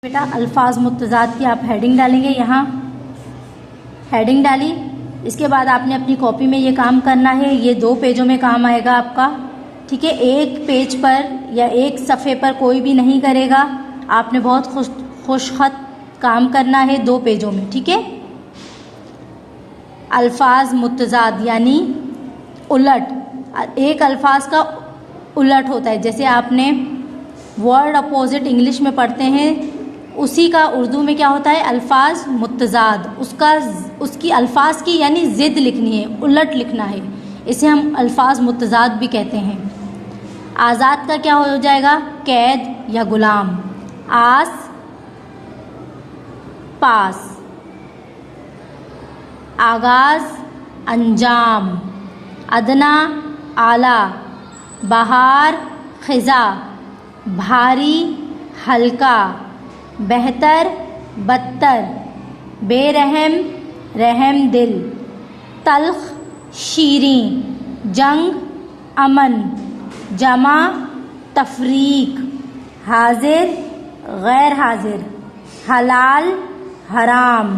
बेटा अल्फाज मुत्तज़ाद की आप हेडिंग डालेंगे। यहाँ हेडिंग डाली, इसके बाद आपने अपनी कॉपी में ये काम करना है। ये 2 पेजों में काम आएगा आपका, ठीक है। एक पेज पर या एक सफ़े पर कोई भी नहीं करेगा, आपने बहुत खुशखत काम करना है 2 पेजों में, ठीक है। अल्फाज मुत्तज़ाद यानी उलट, एक अल्फाज का उलट होता है। जैसे आपने वर्ड अपोजिट इंग्लिश में पढ़ते हैं, उसी का उर्दू में क्या होता है, अल्फाज मुत्तज़ाद। उसकी अल्फाज की यानी ज़िद लिखनी है, उलट लिखना है, इसे हम अल्फाज मुत्तज़ाद भी कहते हैं। आज़ाद का क्या हो जाएगा, कैद या गुलाम। आस पास, आगाज़ अंजाम, अदना आला, बहार ख़िज़ा, भारी हल्का, बेहतर बदतर, बेरहम रहम दिल, तल्ख शीरीं, जंग अमन, जमा तफरीक, हाजिर गैर हाजिर, हलाल हराम।